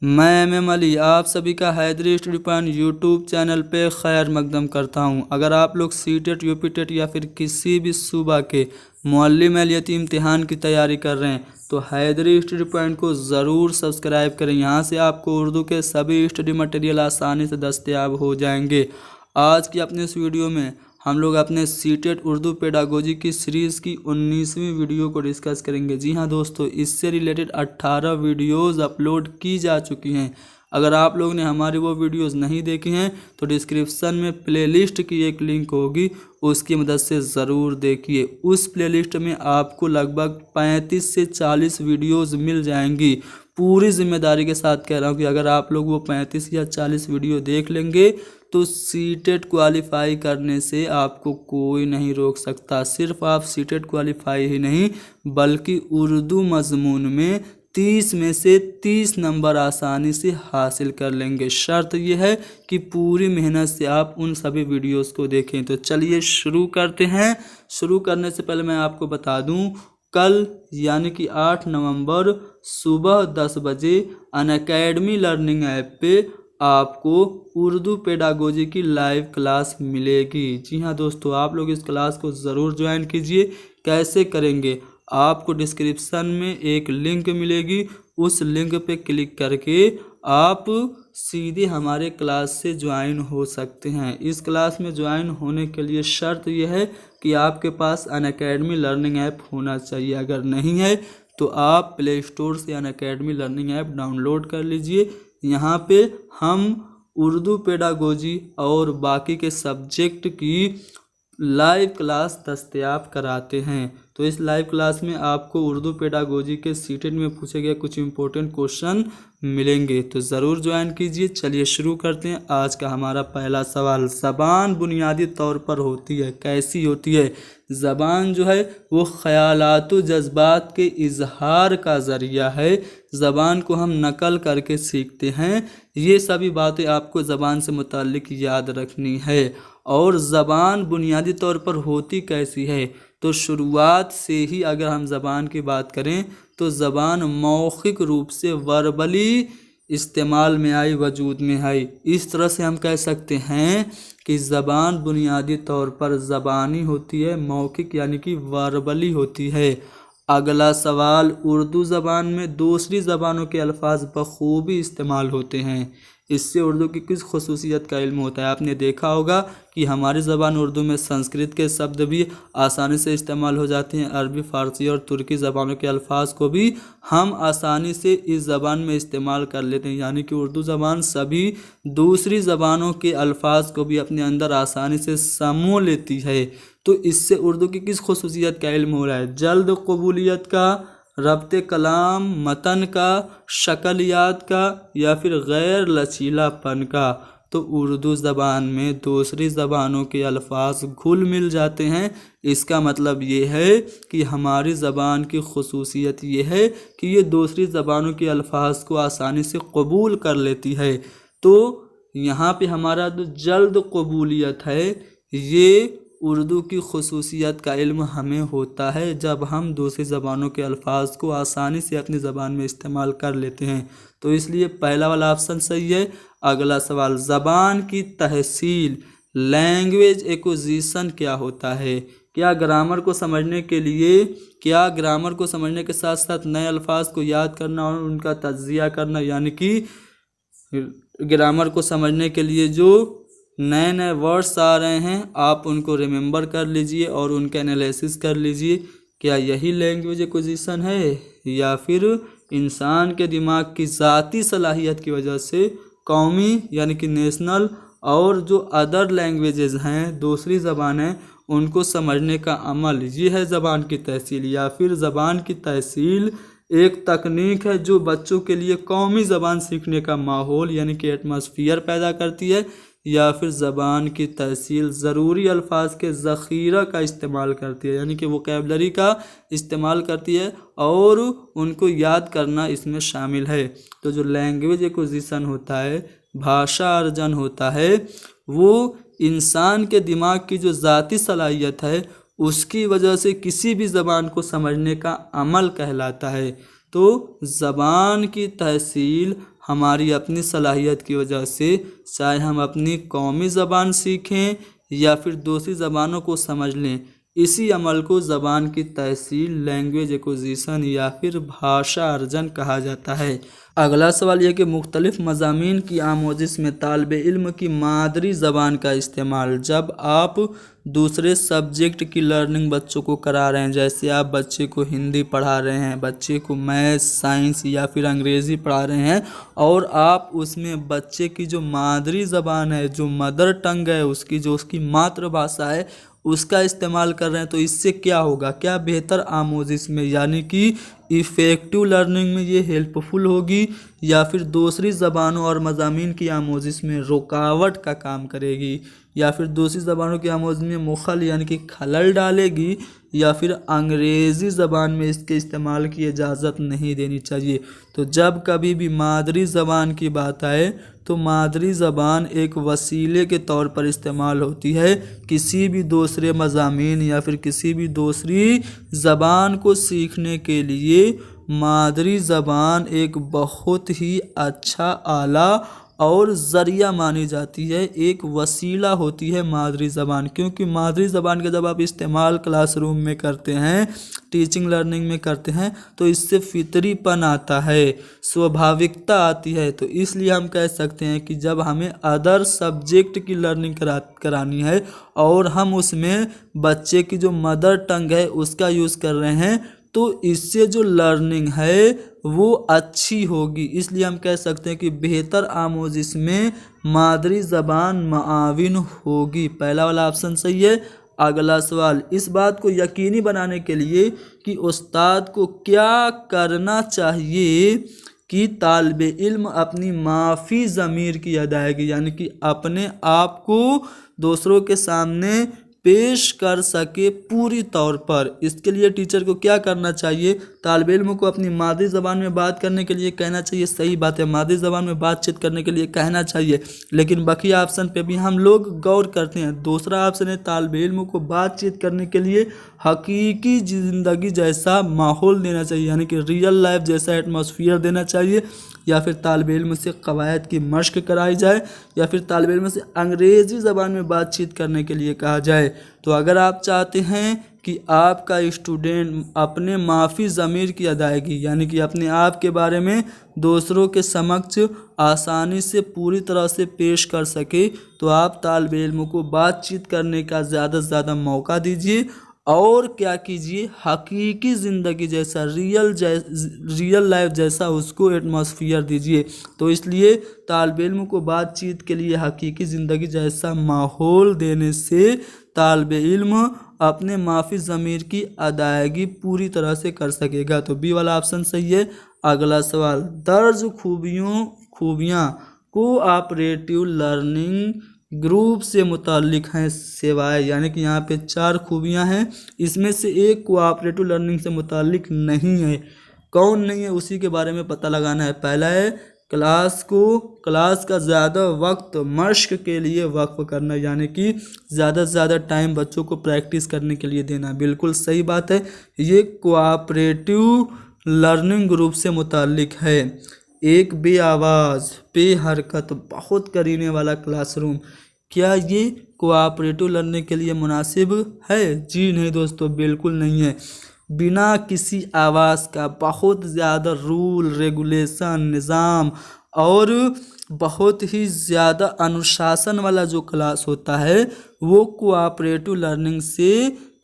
मैं एम अली आप सभी का Haidari study point YouTube channel पे खैर मकदम करता हूं। अगर आप लोग सीटेट यूपीटेट या फिर किसी भी सूबा के मुअल्लिम अहलियती इम्तिहान की तैयारी कर रहे हैं तो हैदरी स्टडी पॉइंट को ज़रूर सब्सक्राइब करें। यहां से आपको उर्दू के सभी स्टडी मटेरियल आसानी से दस्तयाब हो जाएंगे। आज की अपने इस वीडियो में हम लोग अपने सीटेट उर्दू पेडागोजी की सीरीज़ की 19वीं वीडियो को डिस्कस करेंगे। जी हाँ दोस्तों, इससे रिलेटेड 18 वीडियोस अपलोड की जा चुकी हैं। अगर आप लोग ने हमारी वो वीडियोस नहीं देखी हैं तो डिस्क्रिप्शन में प्लेलिस्ट की एक लिंक होगी, उसकी मदद से ज़रूर देखिए। उस प्लेलिस्ट में आपको लगभग 35 से 40 वीडियोस मिल जाएंगी। पूरी जिम्मेदारी के साथ कह रहा हूँ कि अगर आप लोग वो 35 या 40 वीडियो देख लेंगे तो सीटेट क्वालिफाई करने से आपको कोई नहीं रोक सकता। सिर्फ आप सीटेट क्वालिफाई ही नहीं बल्कि उर्दू मजमून में 30 में से 30 नंबर आसानी से हासिल कर लेंगे। शर्त यह है कि पूरी मेहनत से आप उन सभी वीडियोस को देखें। तो चलिए शुरू करते हैं। शुरू करने से पहले मैं आपको बता दूं, कल यानी कि 8 नवंबर सुबह 10 बजे अनअकैडमी लर्निंग ऐप पे आपको उर्दू पेडागोजी की लाइव क्लास मिलेगी। जी हाँ दोस्तों, आप लोग इस क्लास को ज़रूर ज्वाइन कीजिए। कैसे करेंगे? आपको डिस्क्रिप्शन में एक लिंक मिलेगी, उस लिंक पे क्लिक करके आप सीधे हमारे क्लास से ज्वाइन हो सकते हैं। इस क्लास में ज्वाइन होने के लिए शर्त यह है कि आपके पास अनअकैडमी लर्निंग ऐप होना चाहिए। अगर नहीं है तो आप प्ले स्टोर से अनअकैडमी लर्निंग ऐप डाउनलोड कर लीजिए। यहाँ पे हम उर्दू पेडागोजी और बाकी के सब्जेक्ट की लाइव क्लास दस्तयाब कराते हैं। तो इस लाइव क्लास में आपको उर्दू पेडागोजी के सीटेट में पूछे गए कुछ इंपॉर्टेंट क्वेश्चन मिलेंगे, तो ज़रूर ज्वाइन कीजिए। चलिए शुरू करते हैं। आज का हमारा पहला सवाल, ज़बान बुनियादी तौर पर होती है, कैसी होती है? ज़बान जो है वो ख़यालात व जज्बात के इजहार का ज़रिया है। ज़बान को हम नकल करके सीखते हैं। ये सभी बातें आपको ज़बान से मुताल्लिक याद रखनी है। और ज़बान बुनियादी तौर पर होती कैसी है? तो शुरुआत से ही अगर हम ज़बान की बात करें तो ज़बान मौखिक रूप से वर्बली इस्तेमाल में आई, वजूद में आई। इस तरह से हम कह सकते हैं कि ज़बान बुनियादी तौर पर ज़बानी होती है, मौखिक यानी कि वर्बली होती है। अगला सवाल, उर्दू ज़बान में दूसरी ज़बानों के अल्फाज बखूबी इस्तेमाल होते हैं। इससे उर्दू की किस खसूसियत का इल्म होता है? आपने देखा होगा कि हमारी ज़बान उर्दू में संस्कृत के शब्द भी आसानी से इस्तेमाल हो जाते हैं। अरबी, फ़ारसी और तुर्की ज़बानों के अल्फाज को भी हम आसानी से इस ज़बान में इस्तेमाल कर लेते हैं। यानी कि उर्दू ज़बान सभी दूसरी ज़बानों के अल्फाज को भी अपने अंदर आसानी से समो लेती है। तो इससे उर्दू की किस खसूसियत का इल्म हो रहा है? जल्द कबूलियत का, रब्ते कलाम, मतन का, शक्लियात का या फिर गैर लचीलापन का। तो उर्दू ज़बान में दूसरी ज़बानों के अल्फाज घुल मिल जाते हैं। इसका मतलब ये है कि हमारी ज़बान की खसूसियत ये है कि ये दूसरी ज़बानों के अल्फाज को आसानी से कबूल कर लेती है। तो यहाँ पे हमारा जो जल्द कबूलियत है, ये उर्दू की खसूसियत का इल्म हमें होता है जब हम दूसरी ज़बानों के अल्फाज को आसानी से अपनी ज़बान में इस्तेमाल कर लेते हैं। तो इसलिए पहला वाला ऑप्शन सही है। अगला सवाल, ज़बान की तहसील, लैंग्वेज एक्विजिशन क्या होता है? क्या ग्रामर को समझने के साथ साथ नए अल्फाज को याद करना और उनका तज्जिया करना, यानी कि ग्रामर को समझने के लिए जो नए नए वर्ड्स आ रहे हैं आप उनको रिमेंबर कर लीजिए और उनका एनालिसिस कर लीजिए। क्या यही लैंग्वेज एक्विजिशन है या फिर इंसान के दिमाग की ज़ाती सलाहियत की वजह से कौमी यानी कि नेशनल और जो अदर लैंग्वेजेस हैं, दूसरी ज़बानें, उनको समझने का अमल, ये है ज़बान की तहसील? या फिर ज़बान की तहसील एक तकनीक है जो बच्चों के लिए कौमी ज़बान सीखने का माहौल यानी कि एटमॉस्फियर पैदा करती है? या फिर ज़बान की तहसील ज़रूरी अल्फाज के ज़ख़ीरा का इस्तेमाल करती है, यानी कि वोकैबलरी का इस्तेमाल करती है और उनको याद करना इसमें शामिल है। तो जो लैंग्वेज एक्विजिशन होता है, भाषा अर्जन होता है, वो इंसान के दिमाग की जो ज़ाती सलाहियत है उसकी वजह से किसी भी ज़बान को समझने का अमल कहलाता है। तो ज़बान की तहसील हमारी अपनी सलाहियत की वजह से, चाहे हम अपनी कौमी ज़बान सीखें या फिर दूसरी ज़बानों को समझ लें, इसी अमल को ज़बान की तहसील, लैंग्वेज एक्विजिशन या फिर भाषा अर्जन कहा जाता है। अगला सवाल यह कि मुख्तलिफ मज़ामीन की आमोजिश में तालिब इल्म की मादरी ज़बान का इस्तेमाल। जब आप दूसरे सब्जेक्ट की लर्निंग बच्चों को करा रहे हैं, जैसे आप बच्चे को हिंदी पढ़ा रहे हैं, बच्चे को मैथ्स, साइंस या फिर अंग्रेज़ी पढ़ा रहे हैं, और आप उसमें बच्चे की जो मादरी ज़बान है, जो मदर टंग है, उसकी मातृभाषा है, उसका इस्तेमाल कर रहे हैं, तो इससे क्या होगा, क्या बेहतर आमोजिश में यानी कि इफ़ेक्टिव लर्निंग में ये हेल्पफुल होगी या फिर दूसरी ज़बानों और मज़ामीन की आमोजिश में रुकावट का काम करेगी, या फिर दूसरी ज़बानों की आमोजिश में मुखल यानी कि खलल डालेगी, या फिर अंग्रेज़ी ज़बान में इसके इस्तेमाल की इजाज़त नहीं देनी चाहिए। तो जब कभी भी मादरी ज़बान की बात आए तो मादरी ज़बान एक वसीले के तौर पर इस्तेमाल होती है। किसी भी दूसरे मज़ामीन या फिर किसी भी दूसरी ज़बान को सीखने के लिए मादरी ज़बान एक बहुत ही अच्छा आला और ज़रिया मानी जाती है, एक वसीला होती है मादरी ज़बान। क्योंकि मादरी ज़बान का जब आप इस्तेमाल क्लासरूम में करते हैं, टीचिंग लर्निंग में करते हैं, तो इससे फितरीपन आता है, स्वाभाविकता आती है। तो इसलिए हम कह सकते हैं कि जब हमें अदर सब्जेक्ट की लर्निंग करानी है और हम उसमें बच्चे की जो मदर टंग है उसका यूज़ कर रहे हैं, तो इससे जो लर्निंग है वो अच्छी होगी। इसलिए हम कह सकते हैं कि बेहतर आमोजिश में मादरी ज़बान मुआविन होगी। पहला वाला ऑप्शन सही है। अगला सवाल, इस बात को यकीनी बनाने के लिए कि उस्ताद को क्या करना चाहिए कि तालिब इल्म अपनी माफ़ी ज़मीर की अदायगी यानी कि अपने आप को दूसरों के सामने पेश कर सके पूरी तौर पर, इसके लिए टीचर को क्या करना चाहिए? तालिब इल्म को अपनी मादरी ज़बान में बात करने के लिए कहना चाहिए। सही बात है, मादरी ज़बान में बातचीत करने के लिए कहना चाहिए, लेकिन बाकी ऑप्शन पे भी हम लोग गौर करते हैं। दूसरा ऑप्शन है तालिब इल्म को बातचीत करने के लिए हकीकी ज़िंदगी जैसा माहौल देना चाहिए, यानी कि रियल लाइफ जैसा एटमॉस्फेयर देना चाहिए, या फिर तालिब इल्म से कवायद की मश्क कराई जाए, या फिर तालिब इल्म से अंग्रेज़ी ज़बान में बातचीत करने के लिए कहा जाए। तो अगर आप चाहते हैं कि आपका स्टूडेंट अपने माफ़ी ज़मीर की अदायगी यानी कि अपने आप के बारे में दूसरों के समक्ष आसानी से पूरी तरह से पेश कर सके, तो आप तालिब इल्म को बातचीत करने का ज़्यादा से ज़्यादा मौका दीजिए और क्या कीजिए, हकीकी ज़िंदगी जैसा रियल लाइफ जैसा उसको एटमॉस्फेयर दीजिए। तो इसलिए तालिब इल्म को बातचीत के लिए हकीकी ज़िंदगी जैसा माहौल देने से तालिब इल्म अपने माफ़ी ज़मीर की अदायगी पूरी तरह से कर सकेगा। तो बी वाला ऑप्शन सही है। अगला सवाल, दर्ज खूबियाँ कोऑपरेटिव लर्निंग ग्रुप से मुताल्लिक हैं सिवाय, यानी कि यहाँ पे 4 खूबियाँ हैं, इसमें से एक कोऑपरेटिव लर्निंग से मुताल्लिक नहीं है। कौन नहीं है उसी के बारे में पता लगाना है। पहला है क्लास का ज़्यादा वक्त मश्क के लिए वक्फ करना, यानी कि ज़्यादा से ज़्यादा टाइम बच्चों को प्रैक्टिस करने के लिए देना। बिल्कुल सही बात है, ये कोऑपरेटिव लर्निंग ग्रुप से मुताल्लिक है। एक बे आवाज़ पे हरकत बहुत करीने वाला क्लासरूम, क्या ये कोऑपरेटिव लर्निंग के लिए मुनासिब है? जी नहीं दोस्तों, बिल्कुल नहीं है। बिना किसी आवाज़ का बहुत ज़्यादा रूल रेगुलेशन निज़ाम और बहुत ही ज़्यादा अनुशासन वाला जो क्लास होता है वो कोऑपरेटिव लर्निंग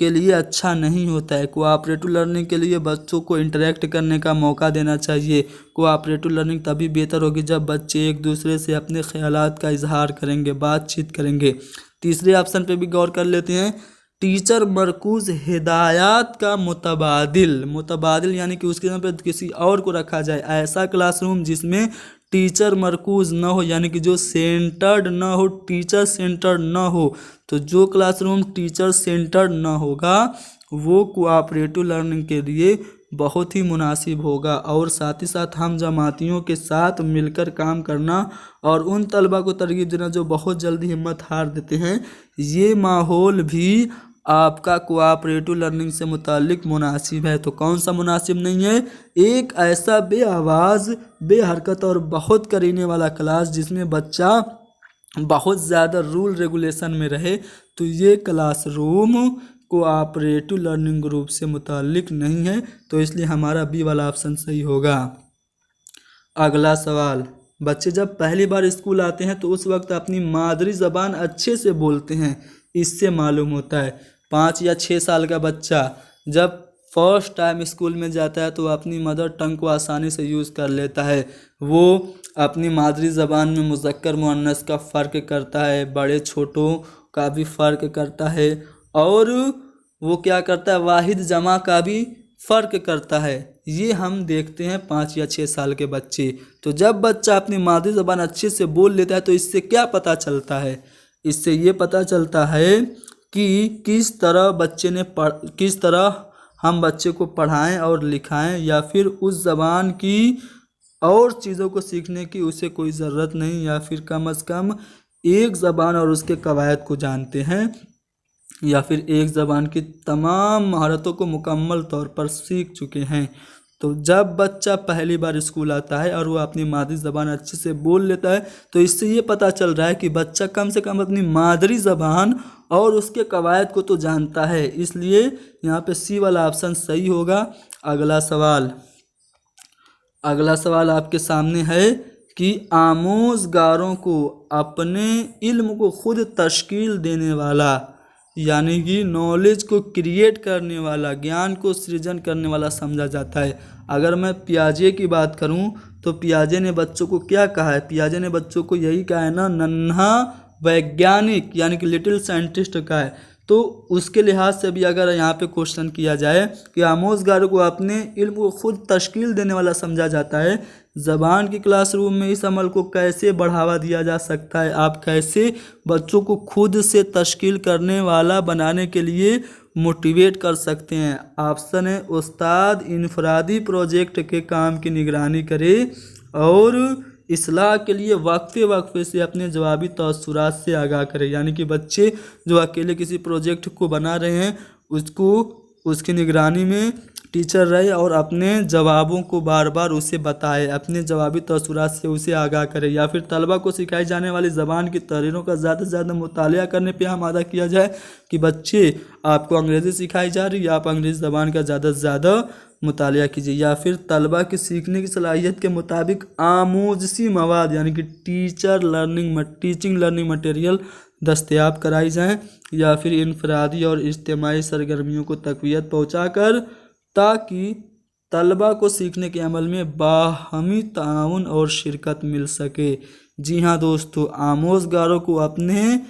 के लिए अच्छा नहीं होता है। कोऑपरेटिव लर्निंग के लिए बच्चों को इंटरेक्ट करने का मौका देना चाहिए। कोऑपरेटिव लर्निंग तभी बेहतर होगी जब बच्चे एक दूसरे से अपने ख़यालात का इजहार करेंगे, बातचीत करेंगे। तीसरे ऑप्शन पे भी गौर कर लेते हैं, टीचर मरकूज़ हिदायत का मुतबादिल यानी कि उसके जगह पे किसी और को रखा जाए। ऐसा क्लासरूम जिसमें टीचर मरकूज़ ना हो, यानी कि जो सेंटर्ड ना हो, टीचर सेंटर्ड ना हो। तो जो क्लासरूम टीचर सेंटर्ड ना होगा वो कोऑपरेटिव लर्निंग के लिए बहुत ही मुनासिब होगा। और साथ ही साथ हम जमातियों के साथ मिलकर काम करना और उन तलबा को तरगीब देना जो बहुत जल्दी हिम्मत हार देते हैं, ये माहौल भी आपका कोऑपरेटिव लर्निंग से मुतालिक मुनासिब है। तो कौन सा मुनासिब नहीं है? एक ऐसा बेआवाज़, बेहरकत और बहुत करीने वाला क्लास जिसमें बच्चा बहुत ज़्यादा रूल रेगुलेशन में रहे, तो ये क्लासरूम कोऑपरेटिव लर्निंग ग्रुप से मुतालिक नहीं है। तो इसलिए हमारा बी वाला ऑप्शन सही होगा। अगला सवाल, बच्चे जब पहली बार स्कूल आते हैं तो उस वक्त अपनी मादरी ज़बान अच्छे से बोलते हैं, इससे मालूम होता है। 5 या 6 साल का बच्चा जब फर्स्ट टाइम स्कूल में जाता है तो अपनी मदर टंग को आसानी से यूज़ कर लेता है। वो अपनी मादरी ज़बान में मुज़क्कर मुअन्नस का फ़र्क करता है, बड़े छोटों का भी फ़र्क करता है, और वो क्या करता है, वाहिद जमा का भी फ़र्क करता है। ये हम देखते हैं 5 या 6 साल के बच्चे। तो जब बच्चा अपनी मादरी ज़बान अच्छे से बोल लेता है तो इससे क्या पता चलता है? इससे ये पता चलता है कि किस तरह हम बच्चे को पढ़ाएं और लिखाएं, या फिर उस ज़बान की और चीज़ों को सीखने की उसे कोई ज़रूरत नहीं, या फिर कम से कम एक ज़बान और उसके कवायद को जानते हैं, या फिर एक ज़बान की तमाम महारतों को मुकम्मल तौर पर सीख चुके हैं। तो जब बच्चा पहली बार स्कूल आता है और वो अपनी मादरी ज़बान अच्छे से बोल लेता है तो इससे ये पता चल रहा है कि बच्चा कम से कम अपनी मादरी ज़बान और उसके कवायद को तो जानता है। इसलिए यहाँ पे सी वाला ऑप्शन सही होगा। अगला सवाल आपके सामने है कि आमोज़गारों को अपने इल्म को खुद तश्कील देने वाला, यानी कि नॉलेज को क्रिएट करने वाला, ज्ञान को सृजन करने वाला समझा जाता है। अगर मैं पियाजे की बात करूं तो पियाजे ने बच्चों को क्या कहा है? पियाजे ने बच्चों को यही कहा है ना, नन्हा वैज्ञानिक यानी कि लिटिल साइंटिस्ट का है। तो उसके लिहाज से भी अगर यहाँ पे क्वेश्चन किया जाए कि आमोज़गारों को अपने इल्म को खुद तश्कील देने वाला समझा जाता है, ज़बान की क्लासरूम में इस अमल को कैसे बढ़ावा दिया जा सकता है? आप कैसे बच्चों को खुद से तश्कील करने वाला बनाने के लिए मोटिवेट कर सकते हैं? ऑप्शन है, उस्ताद इनफरादी प्रोजेक्ट के काम की निगरानी करे और इस्लाह के लिए वक्फे से अपने जवाबी तअस्सुरात से आगाह करें। यानी कि बच्चे जो अकेले किसी प्रोजेक्ट को बना रहे हैं उसकी निगरानी में टीचर रहे और अपने जवाबों को बार बार उसे बताए, अपने जवाबी तअस्सुरात से उसे आगाह करे। या फिर तलबा को सिखाई जाने वाली ज़बान की तहरीरों का ज़्यादा से ज़्यादा मुतालिया करने पे आमादा किया जाए कि बच्चे आपको अंग्रेज़ी सिखाई जा रही है, आप अंग्रेज़ी ज़बान का ज़्यादा से ज़्यादा मुतालिया कीजिए। या फिर तलबा की सीखने की सलाहियत के मुताबिक आमूज़ी मवाद यानी कि टीचिंग लर्निंग मटेरियल दस्तयाब कराई जाएँ, या फिर इनफरादी और इज्तिमाई सरगर्मियों को तक़वियत पहुँचाकर ताकि तलबा को सीखने के अमल में बाहमी ताउन और शिरकत मिल सके। जी हाँ दोस्तों, आमोज़गारों को अपने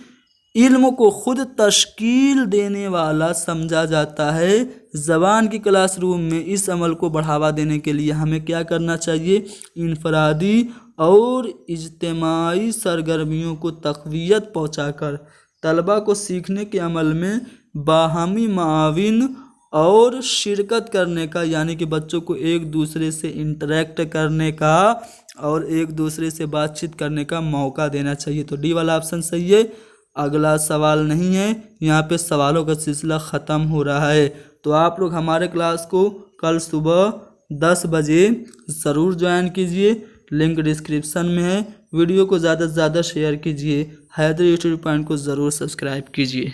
इल्म को खुद तश्कील देने वाला समझा जाता है। ज़बान की क्लासरूम में इस अमल को बढ़ावा देने के लिए हमें क्या करना चाहिए? इनफरादी और इज्तिमाई सरगर्मियों को तक़वियत पहुँचाकर तलबा को सीखने के अमल में बाहमी माविन और शिरकत करने का, यानी कि बच्चों को एक दूसरे से इंटरेक्ट करने का और एक दूसरे से बातचीत करने का मौका देना चाहिए। तो डी वाला ऑप्शन सही है। अगला सवाल नहीं है, यहाँ पे सवालों का सिलसिला ख़त्म हो रहा है। तो आप लोग हमारे क्लास को कल सुबह 10 बजे ज़रूर ज्वाइन कीजिए, लिंक डिस्क्रिप्शन में है। वीडियो को ज़्यादा से ज़्यादा शेयर कीजिए, हैदरी यूट्यूब पॉइंट को ज़रूर सब्सक्राइब कीजिए।